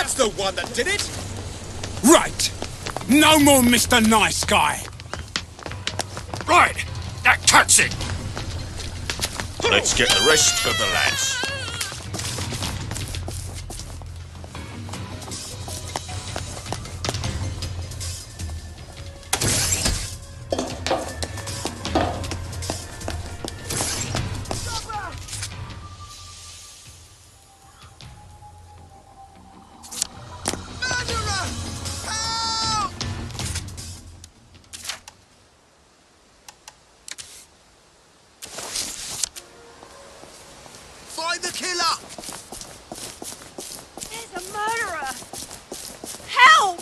That's the one that did it! Right. No more Mr. Nice Guy. Right, that's it. Let's get the rest of the lads. Find the killer! There's a murderer! Help!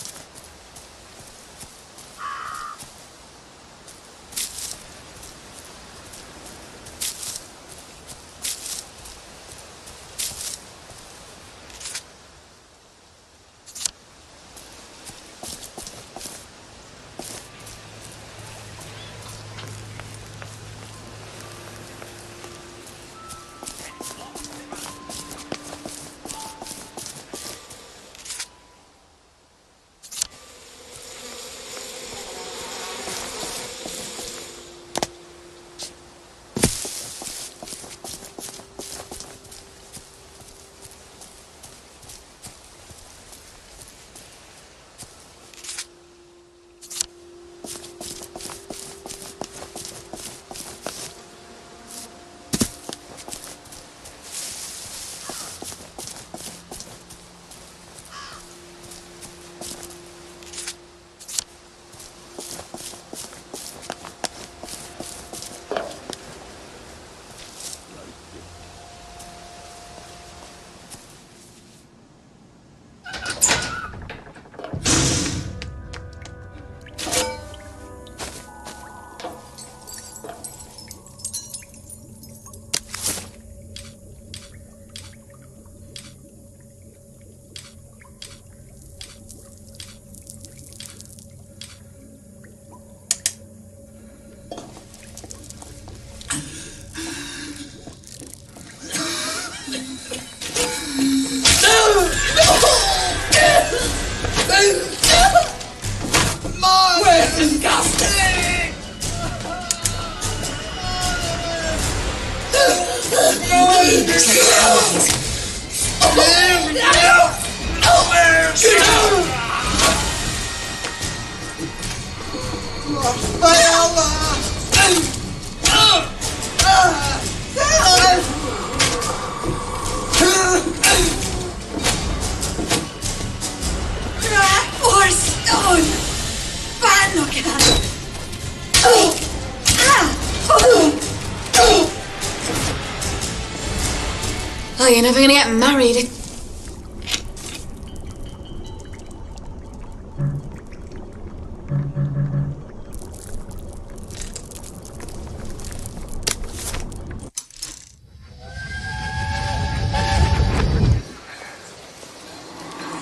Oh, you're never gonna get married.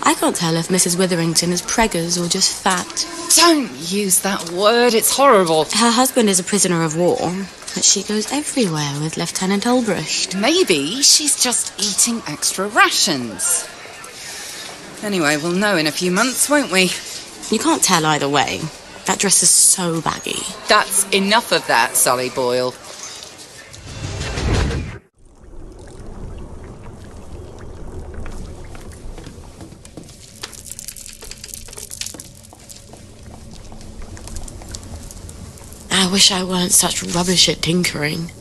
I can't tell if Mrs. Witherington is preggers or just fat. Don't use that word, it's horrible. Her husband is a prisoner of war, but she goes everywhere with Lieutenant Ulbricht. Maybe she's just eating extra rations. Anyway, we'll know in a few months, won't we? You can't tell either way. That dress is so baggy. That's enough of that, Sully Boyle. I wish I weren't such rubbish at tinkering.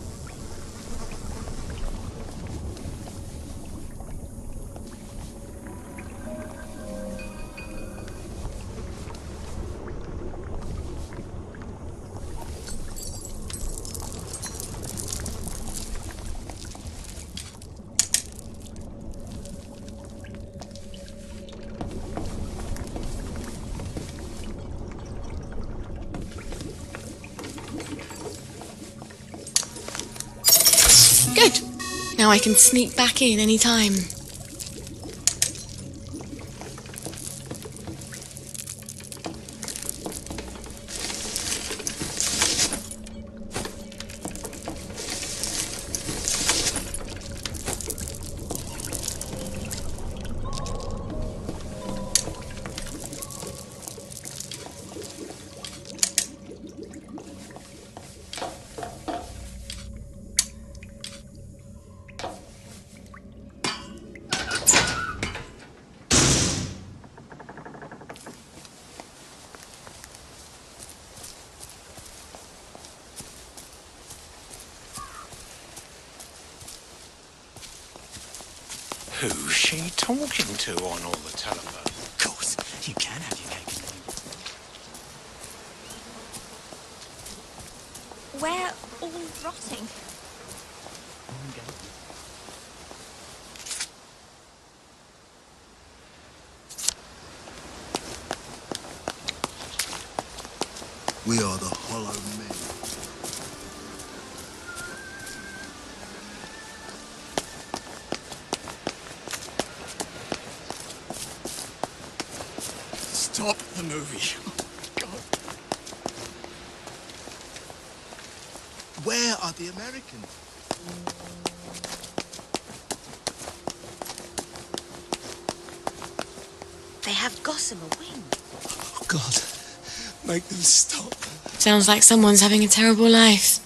Good. Now I can sneak back in any time. Who's she talking to on all the telephone? Of course, you can have your cake and eat it. We're all rotting. We are the Hollow Men. Stop the movie. Oh, God. Where are the Americans? They have Gossamer Wing. Oh, God. Make them stop. Sounds like someone's having a terrible life.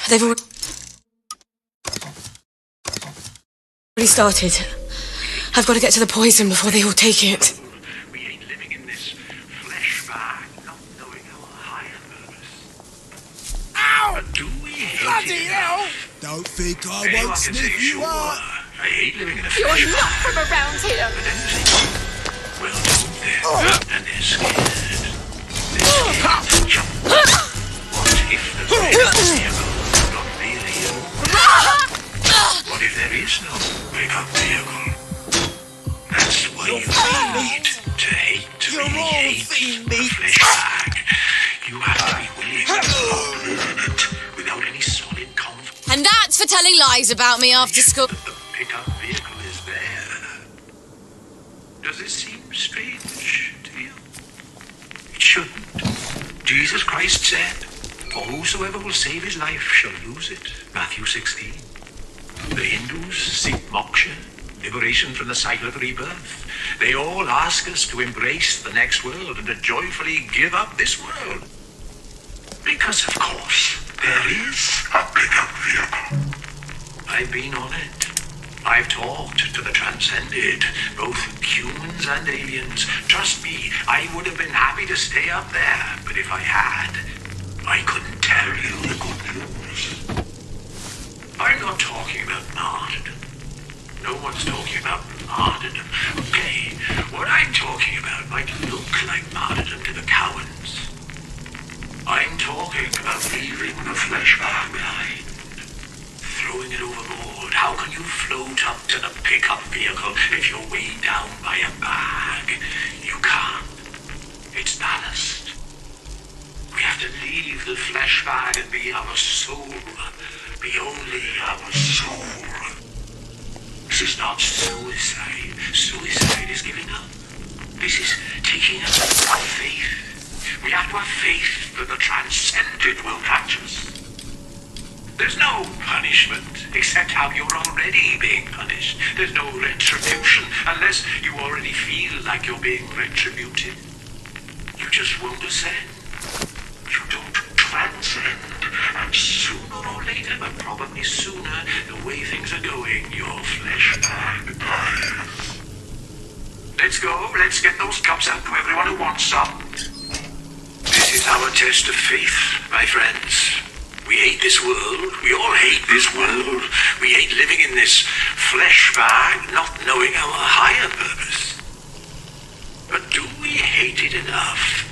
They've already started. I've got to get to the poison before they all take it. We ain't living in this flesh bag, not knowing our higher purpose. Ow! But do we hate Bloody it hell! enough? Don't think I Anyone won't can say, sniff you sure, out. I hate living in a You're flesh not bag. from around here. But then think, well, don't they? And they're scared. They're scared to jump. What if the vehicle is not really you? What if there is no pickup vehicle? That's why you need to hate, to really hate the flesh bag. You have to be willing to learn it without any solid confidence. And that's for telling lies about me after school. That the pickup vehicle is there. Does this seem strange to you? It shouldn't. Jesus Christ said, "For whosoever will save his life shall lose it." Matthew 16. The Hindus seek moksha, liberation from the cycle of rebirth. They all ask us to embrace the next world and to joyfully give up this world. Because, of course, there is a pickup vehicle. I've been on it. I've talked to the transcended, both humans and aliens. Trust me, I would have been happy to stay up there, but if I had, I couldn't tell you the good news. I'm not talking about martyrdom. No one's talking about martyrdom. Okay, what I'm talking about might look like martyrdom to the cowards. I'm talking about leaving the flesh bag behind. Throwing it overboard. How can you float up to the pickup vehicle if you're weighed down by a bag? You can't. It's ballast. We have to leave the flesh bag and be our soul. Be only our soul. This is not suicide. Suicide is giving up. This is taking up faith. We have to have faith that the transcended will catch us. There's no punishment except how you're already being punished. There's no retribution unless you already feel like you're being retributed. You just won't ascend. You don't transcend. And sooner or later, but probably sooner, the way things are going, your flesh bag dies. Let's go. Let's get those cups out to everyone who wants some. This is our test of faith, my friends. We hate this world. We all hate this world. We hate living in this flesh bag, not knowing our higher purpose. But do we hate it enough?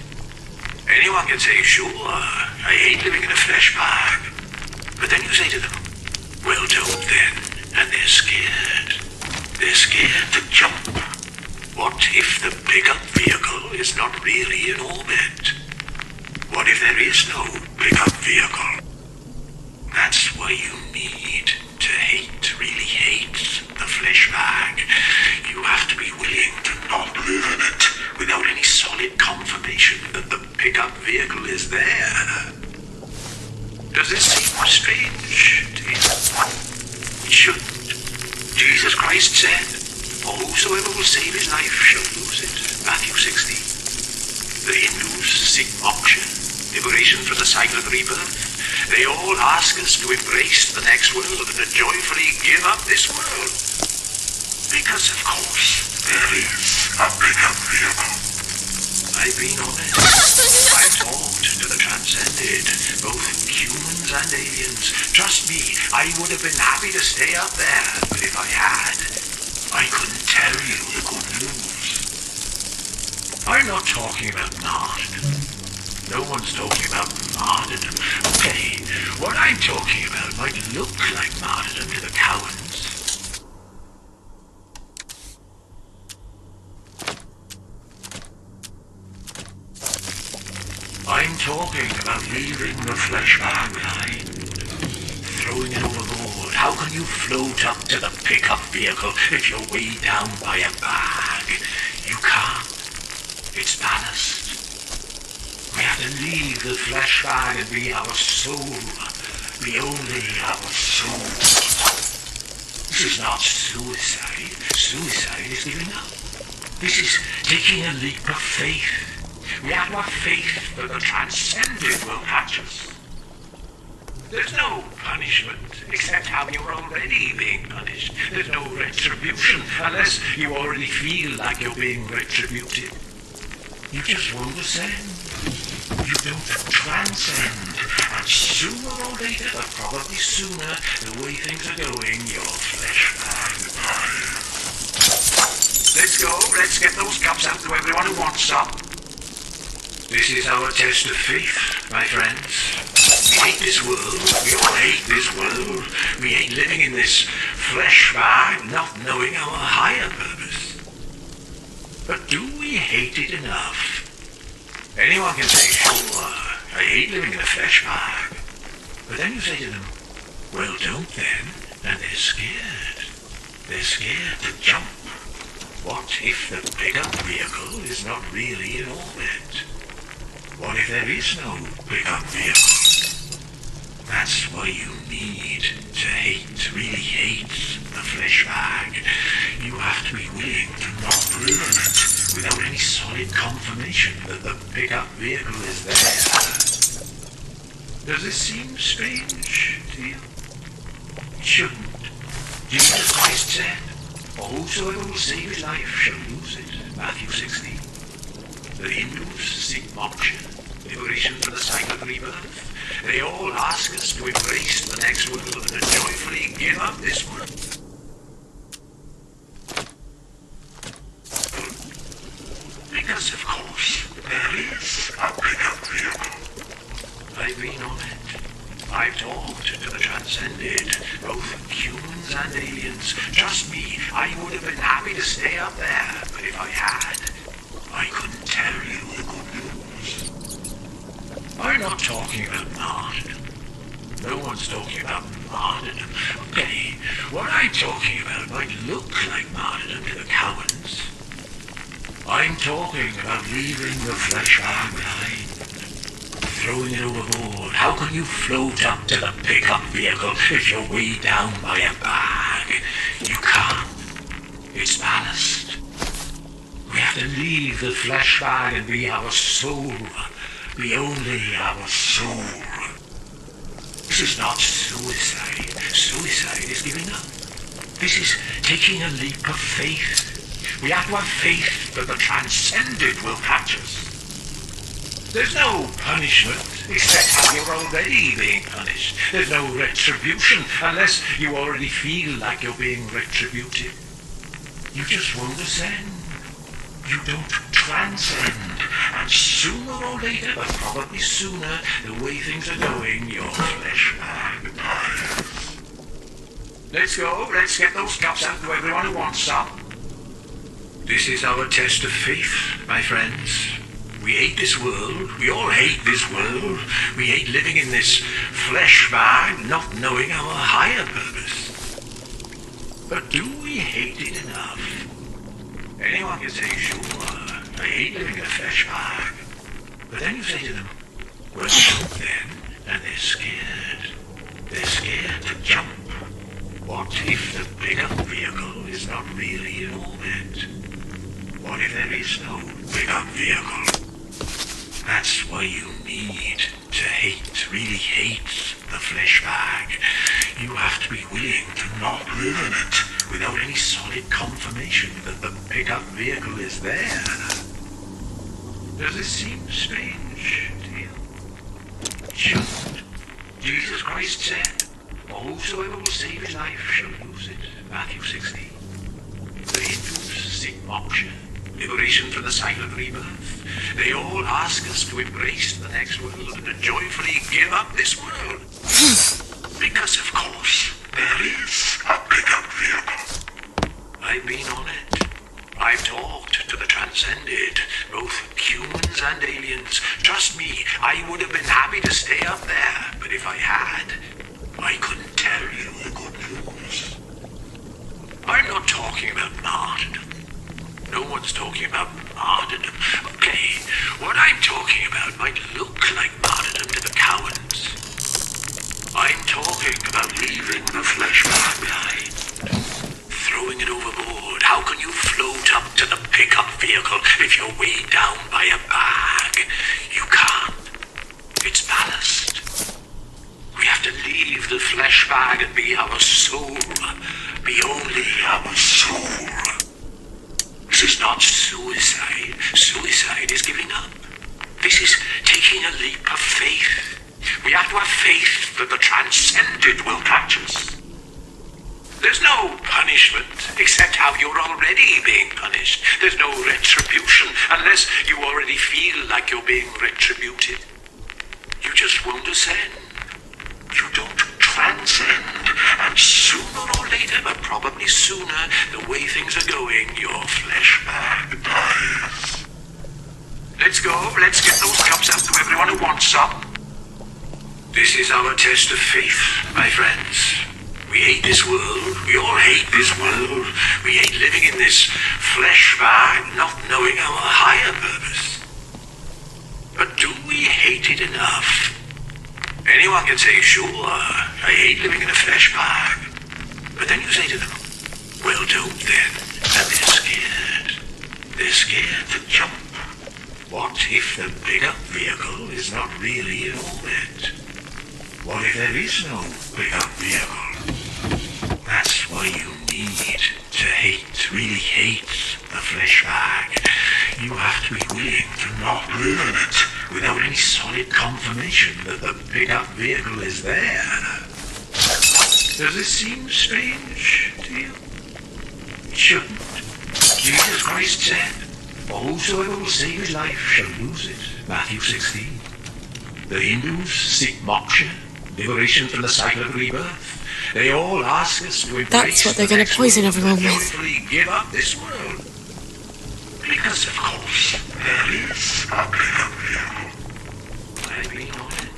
Anyone can say, sure, I hate living in a flesh bag. But then you say to them, well, don't then. And they're scared. They're scared to jump. What if the pickup vehicle is not really in orbit? What if there is no pickup vehicle? That's why you need to hate, really hate the flesh bag. You have to be willing to not live in it without any solid confirmation that the pickup vehicle is there. Does this seem strange to you? It shouldn't. Jesus Christ said, "For whosoever will save his life shall lose it." Matthew 16. The Hindus seek moksha, liberation from the cycle of rebirth. They all ask us to embrace the next world and to joyfully give up this world. Because, of course, there is a pickup vehicle. I've been on it. I've talked to the transcended, both humans and aliens. Trust me, I would have been happy to stay up there, but if I had, I couldn't tell you the good news. I'm not talking about martyrdom. No one's talking about martyrdom. Okay, what I'm talking about might look like martyrdom to the cowards. I'm talking about leaving the flesh bag behind, throwing it overboard. How can you float up to the pickup vehicle if you're weighed down by a bag? You can't. It's ballast. We have to leave the flesh bag and be our soul, be only our soul. This is not suicide. Suicide is giving up. This is taking a leap of faith. We have to have faith that the transcended will catch us. There's no punishment, except how you're already being punished. There's no retribution, unless you already feel like you're being retributed. You just won't ascend. You don't transcend. And sooner or later, but probably sooner, the way things are going, your flesh bag. Let's go. Let's get those cups out to everyone who wants some. This is our test of faith, my friends. We hate this world. We all hate this world. We hate living in this flesh bag, not knowing our higher purpose. But do we hate it enough? Anyone can say, sure, I hate living in a flesh bag. But then you say to them, well, don't then, and they're scared. They're scared to jump. What if the pickup vehicle is not really in orbit? What if there is no pickup vehicle? That's why you need to hate, really hate the flesh bag. You have to be willing to not live in it without any solid confirmation that the pickup vehicle is there. Does this seem strange to you? It shouldn't. Jesus Christ said, "For whosoever will save his life shall lose it." Matthew 16. The Hindus seek moksha, liberation from the cycle of rebirth. They all ask us to embrace the next world and to joyfully give up this world. Because, of course, there is a pickup vehicle. I've been on it. I've talked to the transcended, both humans and aliens. Trust me, I would have been happy to stay up there, but if I had, I couldn't tell you the good news. I'm not talking about martyrdom. No one's talking about martyrdom. Okay, what I'm talking about might look like martyrdom to the cowards. I'm talking about leaving the flesh bag behind, throwing it overboard. How can you float up to the pickup vehicle if you're weighed down by a bag? You can't. It's ballast. We have to leave the flesh bag and be our soul, be only our soul. This is not suicide. Suicide is giving up. This is taking a leap of faith. We have to have faith that the transcended will catch us. There's no punishment, except how you're already being punished. There's no retribution, unless you already feel like you're being retributed. You just won't ascend. You don't transcend. And sooner or later, but probably sooner, the way things are going, your flesh bag dies. Let's go. Let's get those cups out to everyone who wants some. This is our test of faith, my friends. We hate this world. We all hate this world. We hate living in this flesh bag, not knowing our higher purpose. But do we hate it enough? Anyone can say, sure, I hate living in a flesh bag. But then you say to them, well, jump then, and they're scared. They're scared to jump. What if the pickup vehicle is not really in orbit? What if there is no pickup vehicle? That's why you need to hate, really hate the flesh bag. You have to be willing to not live in it without any solid confirmation that the pickup vehicle is there. Does this seem strange to you? It shouldn't. Jesus Christ said, "For whosoever will save his life shall lose it." Matthew 16. The Hindus seek moksha, liberation from the cycle of rebirth. They all ask us to embrace the next world and to joyfully give up this world. Because, of course, there is a pickup vehicle. I've been on it. I've talked to the transcended, both humans and aliens. Trust me, I would have been happy to stay up there, but if I had, I couldn't tell you the good news. I'm not talking about martyrdom. No one's talking about martyrdom. Okay, what I'm talking about might look like martyrdom to the cowards. I'm talking about leaving the flesh bag behind, throwing it overboard. How can you float up to the pickup vehicle if you're weighed down by a bag? You can't. It's ballast. We have to leave the flesh bag and be our soul. Be only our soul. This is not suicide. Suicide is giving up. This is taking a leap of faith. We have to have faith that the transcended will catch us. There's no punishment except how you're already being punished. There's no retribution unless you already feel like you're being retributed. You just won't ascend. You don't transcend. And sooner or later, but probably sooner, the way things are going, your flesh bag dies. Let's go. Let's get those cups out to everyone who wants some. This is our test of faith, my friends. We hate this world. We all hate this world. We hate living in this flesh bag, not knowing our higher purpose. But do we hate it enough? Anyone can say, sure, I hate living in a flesh bag. But then you say to them, well, don't then. And they're scared. They're scared to jump. What if the pickup vehicle is not really in orbit? What if there is no pickup vehicle? That's why you need to hate, really hate the flesh bag. You have to be willing to not live in it without any solid confirmation that the pickup vehicle is there. Does this seem strange to you? It shouldn't. Jesus Christ said, "For whosoever will save his life shall lose it." Matthew 16. The Hindus seek moksha, liberation from the cycle of rebirth. They all ask us to embrace That's what they're going to poison everyone with. joyfully give up this world. Because, of course, there is a pickup vehicle. I've been on it.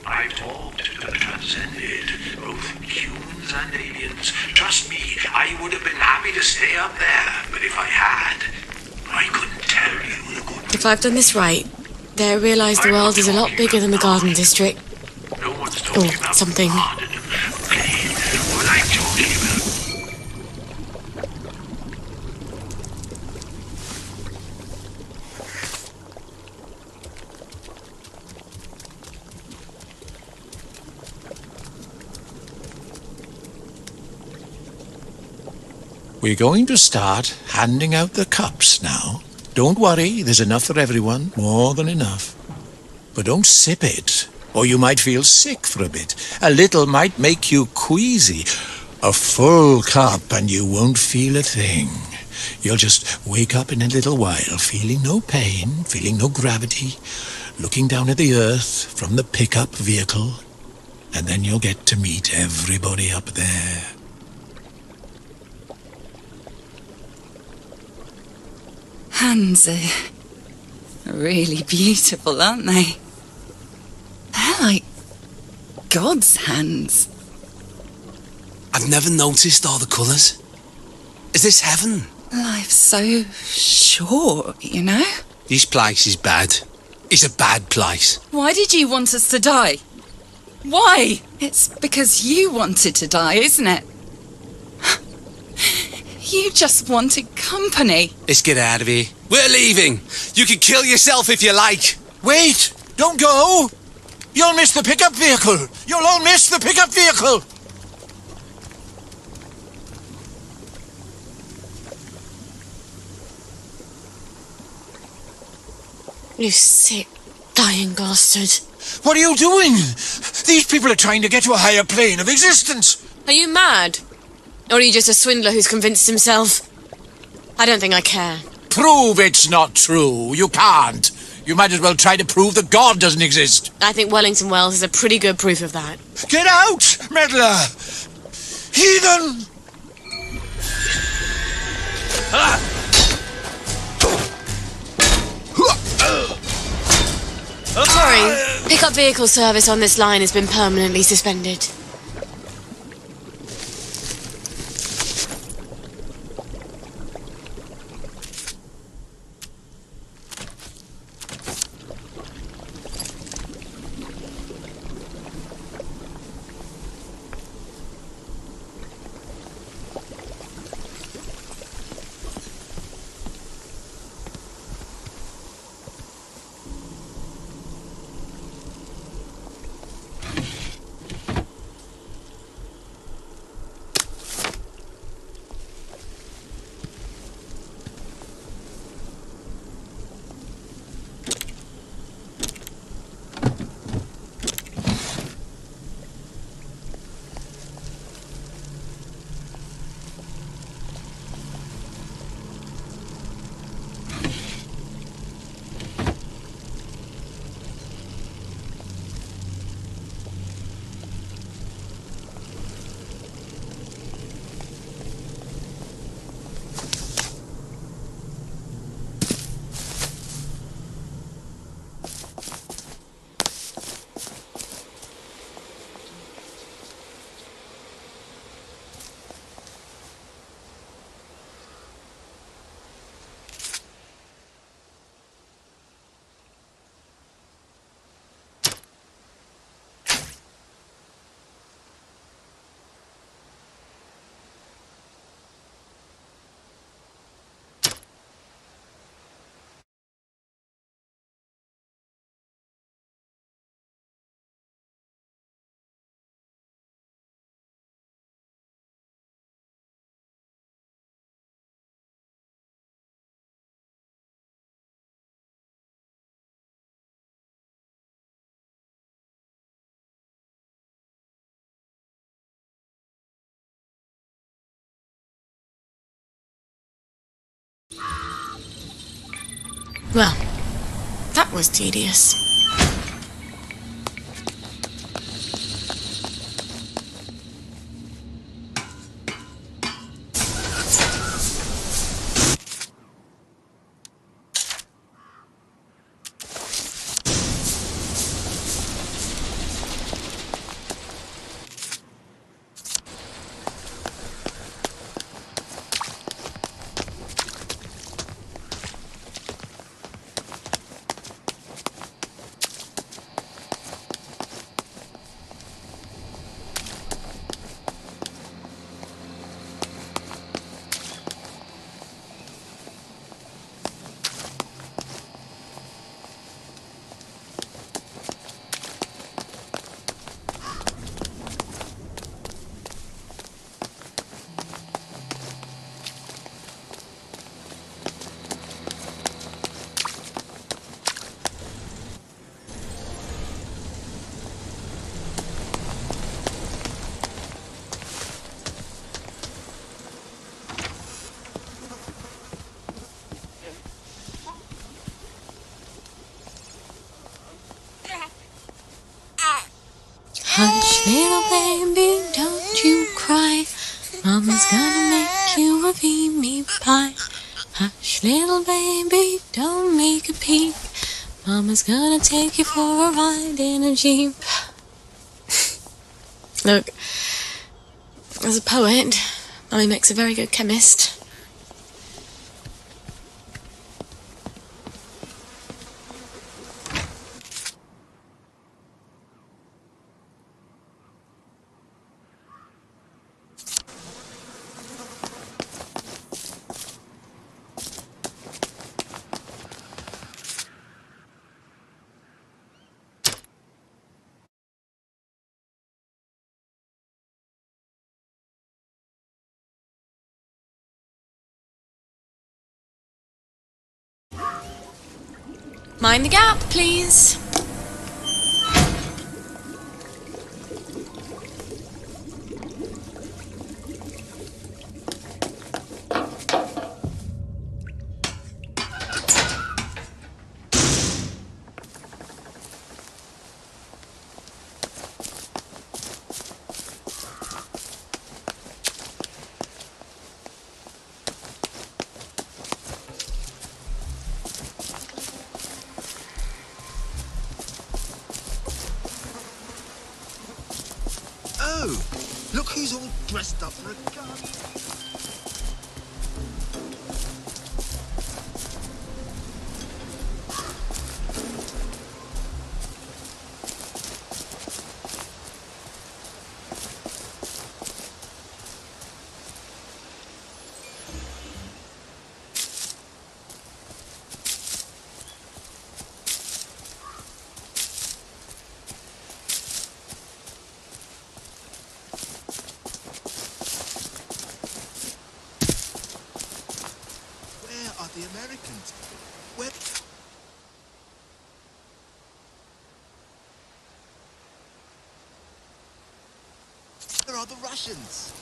I've talked to the transcended, both humans and aliens. Trust me, I would have been happy to stay up there, but if I had, I couldn't tell you the good. If I've done this right, they'll realise the world is a lot bigger than the Garden District. No one's talking Or about something. martyrdom. Okay, what I'm talking about. We're going to start handing out the cups now. Don't worry, there's enough for everyone, more than enough. But don't sip it, or you might feel sick for a bit. A little might make you queasy. A full cup and you won't feel a thing. You'll just wake up in a little while, feeling no pain, feeling no gravity, looking down at the earth from the pickup vehicle, and then you'll get to meet everybody up there. hands are really beautiful, aren't they? They're like God's hands. I've never noticed all the colours. Is this heaven? Life's so short, you know? This place is bad. It's a bad place. Why did you want us to die? Why? It's because you wanted to die, isn't it? You just wanted company. Let's get out of here. We're leaving. You can kill yourself if you like. Wait! Don't go! You'll miss the pickup vehicle! You'll all miss the pickup vehicle! You sick, dying bastard. What are you doing? These people are trying to get to a higher plane of existence. Are you mad? Or are you just a swindler who's convinced himself? I don't think I care. Prove it's not true. You can't. You might as well try to prove that God doesn't exist. I think Wellington Wells is a pretty good proof of that. Get out, meddler! Heathen! Sorry, pickup vehicle service on this line has been permanently suspended. Well, that was tedious. Hush, little baby, don't you cry. Mama's gonna make you a veal meat pie. Hush, little baby, don't make a peep. Mama's gonna take you for a ride in a Jeep. Look, as a poet, Mummy makes a very good chemist. Mind the gap, please. Oh, look who's all dressed up for a gun. The Americans. Where are the Russians?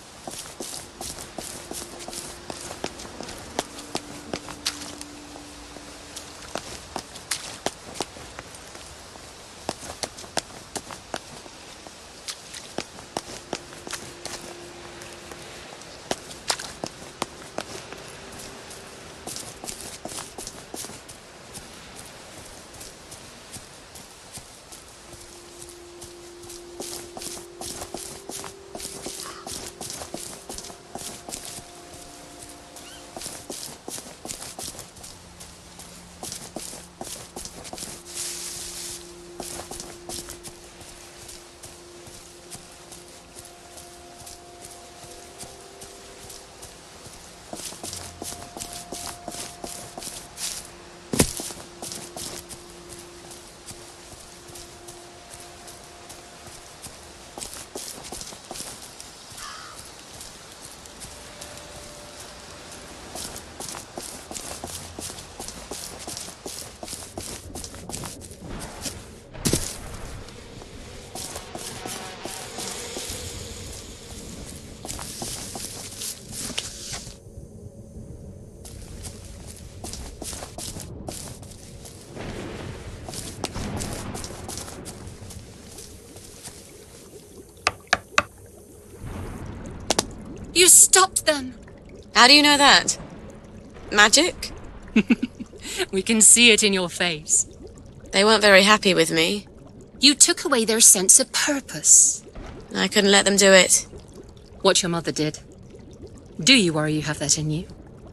You stopped them! How do you know that? Magic? We can see it in your face. They weren't very happy with me. You took away their sense of purpose. I couldn't let them do it. What your mother did. Do you worry you have that in you?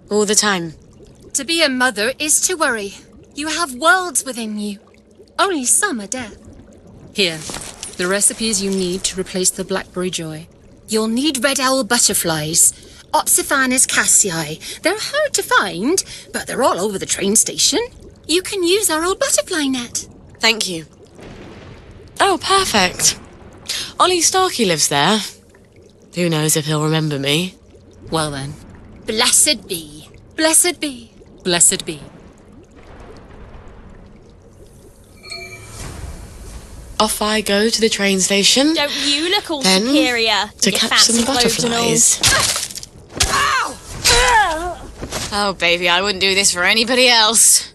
All the time. To be a mother is to worry. You have worlds within you. Only some are death. Here, the recipes you need to replace the blackberry joy. You'll need red owl butterflies, Opsiphanes cassii. They're hard to find, but they're all over the train station. You can use our old butterfly net. Thank you. Oh, perfect. Ollie Starkey lives there. Who knows if he'll remember me? Well then. Blessed be. Blessed be. Blessed be. Off I go to the train station. Don't you look all then superior to your catch fancy some clothes and all. butterflies. Oh, baby, I wouldn't do this for anybody else.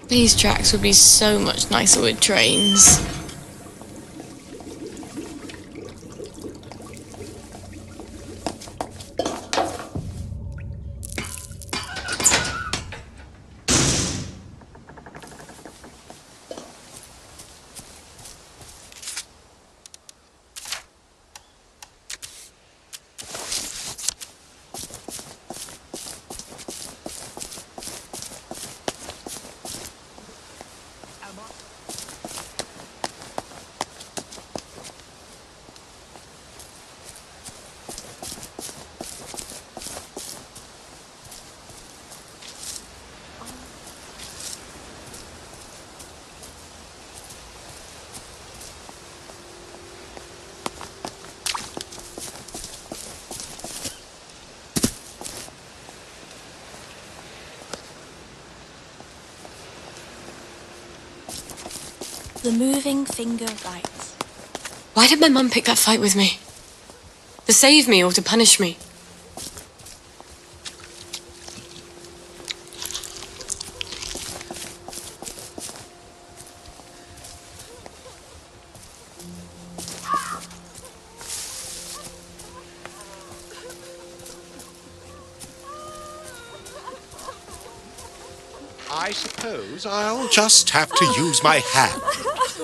These tracks would be so much nicer with trains. The moving finger right. Why did my mum pick that fight with me? To save me or to punish me? I suppose I'll just have to use my hand.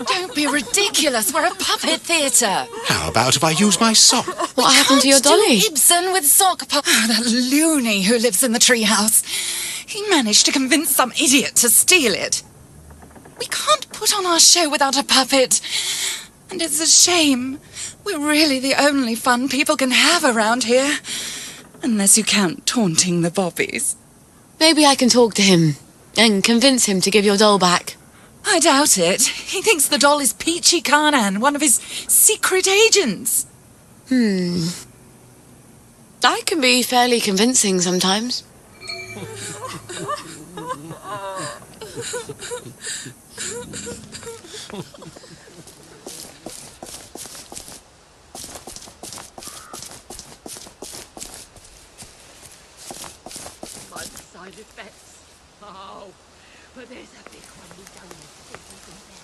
Don't be ridiculous. We're a puppet theatre. How about if I use my sock? What happened to your dolly? Ibsen with sock puppet. Oh, that loony who lives in the treehouse. He managed to convince some idiot to steal it. We can't put on our show without a puppet. And it's a shame. We're really the only fun people can have around here. Unless you count taunting the bobbies. Maybe I can talk to him and convince him to give your doll back. I doubt it. He thinks the doll is Peachy Carnan, one of his secret agents. I can be fairly convincing sometimes. Side effects. Oh, but there's a big one we don't think we can bear.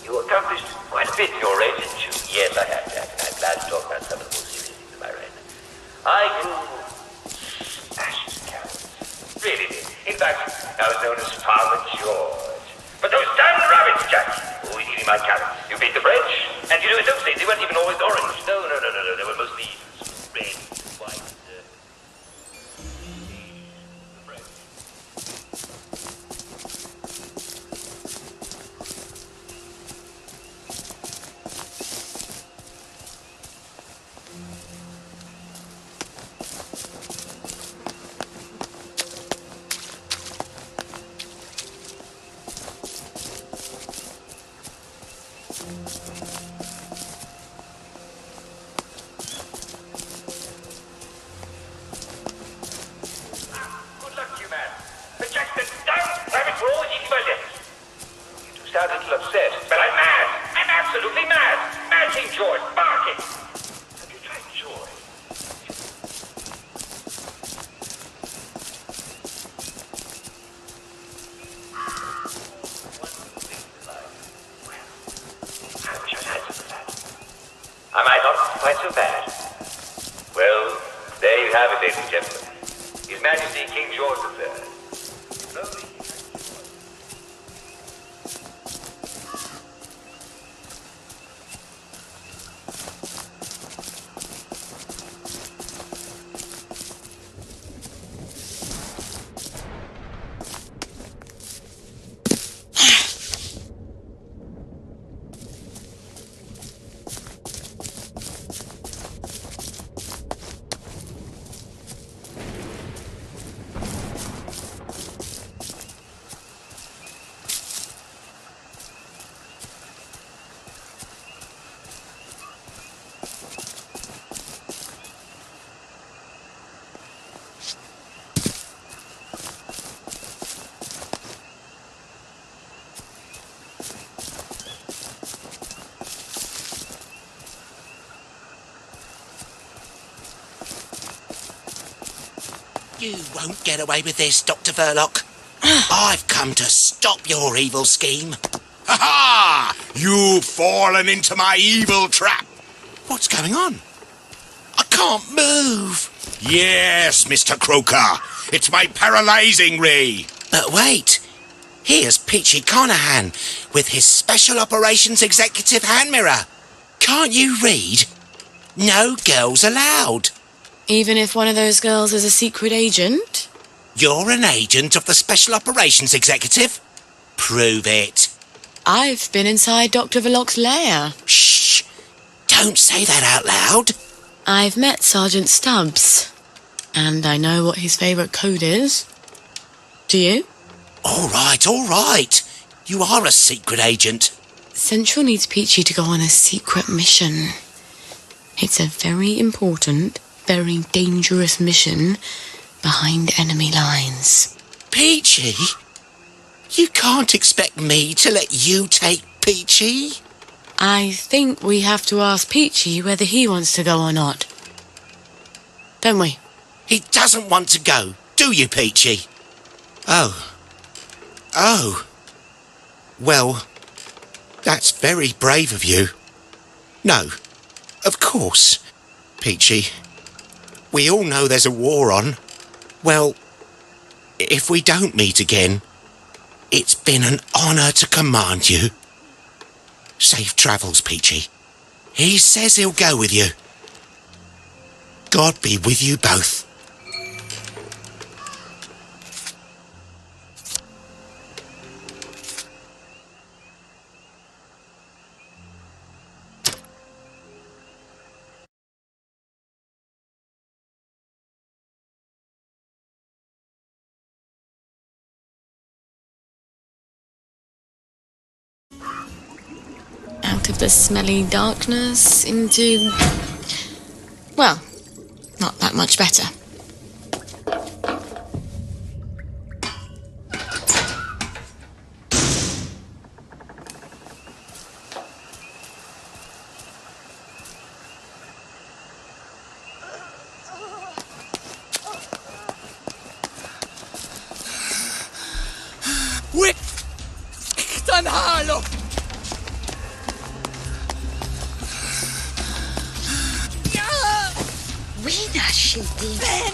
You accomplished quite a bit in your race, didn't you? Yes, I have, Jack, and I'm glad to talk about some of the more serious things in my reign. I can smash cows. Really did. In fact, I was known as Farmer George. But those damn rabbits, Jack! Always eating my carrots. You beat the French, and you know, in those days, they weren't even always orange. No. They were mostly red, white, French. Good luck to you, man. But Jack, the damn rabbits were always eating my lips. You do sound a little upset, but I'm mad. I'm absolutely mad. Mad King George, barking. Have you tried joy? I wish I'd had some of that. Am I not quite so bad? Well, there you have it, ladies and gentlemen. His Majesty King George III. Slowly. You won't get away with this, Dr. Verloc. I've come to stop your evil scheme. Ha ha! You've fallen into my evil trap. What's going on? I can't move. Yes, Mr. Croker. It's my paralysing ray. But wait. Here's Peachy Conahan with his Special Operations Executive hand mirror. Can't you read? No girls allowed. Even if one of those girls is a secret agent? You're an agent of the Special Operations Executive? Prove it. I've been inside Dr. Verloc's lair. Shh! Don't say that out loud. I've met Sergeant Stubbs, and I know what his favourite code is. Do you? All right. You are a secret agent. Central needs Peachy to go on a secret mission. It's a very important, very dangerous mission behind enemy lines. Peachy? You can't expect me to let you take Peachy? I think we have to ask Peachy whether he wants to go or not. Don't we? He doesn't want to go, do you, Peachy? Oh. Well, that's very brave of you. No, of course, Peachy. We all know there's a war on. Well, if we don't meet again, it's been an honour to command you. Safe travels, Peachy. He says he'll go with you. God be with you both. Out of the smelly darkness into... well, not that much better. Wait! Tanhalo! Wina shooting. Ben!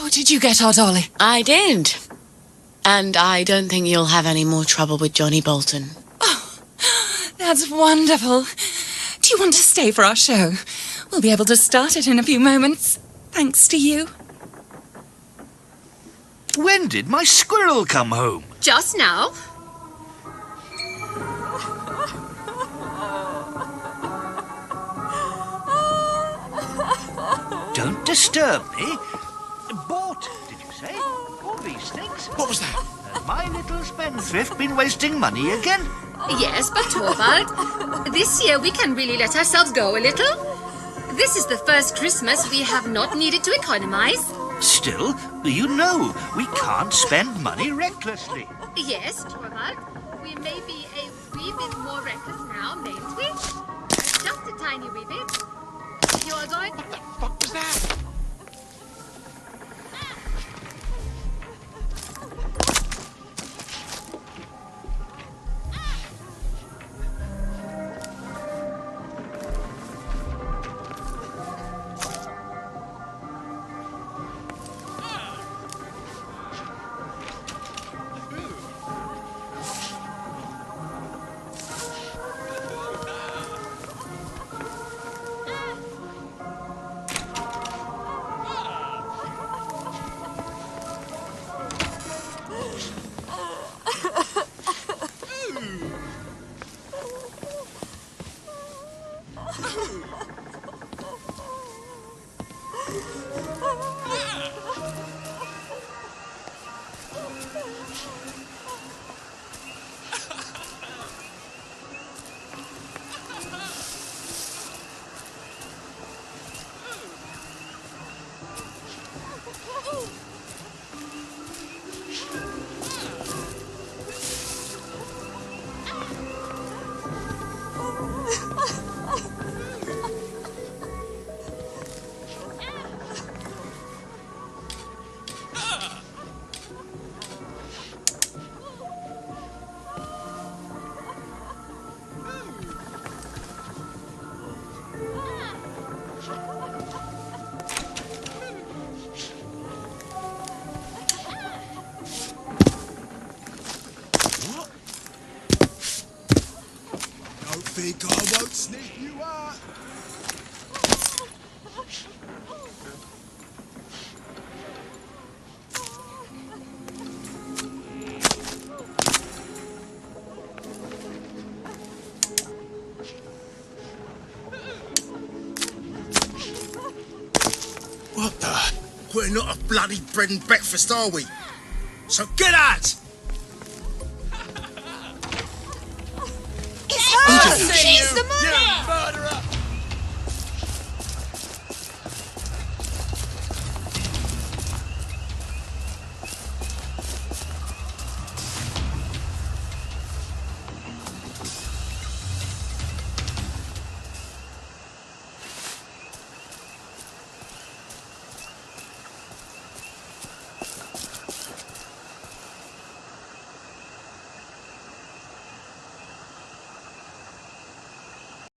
Oh, did you get our dolly? I did. And I don't think you'll have any more trouble with Johnny Bolton. Oh, that's wonderful. Do you want to stay for our show? We'll be able to start it in a few moments, thanks to you. When did my squirrel come home? Just now. Don't disturb me. Bought, did you say? All these things? What was that? Has my little spendthrift been wasting money again? Yes, but Torvald, this year we can really let ourselves go a little. This is the first Christmas we have not needed to economize. Still, you know, we can't spend money recklessly. Yes, Torvald, we may be a wee bit more reckless now, mayn't we? Just a tiny wee bit. You're going... What the fuck was that? think I won't sniff you out? What the? We're not a bloody bread and breakfast, are we? So get out! It's her! She's the murderer!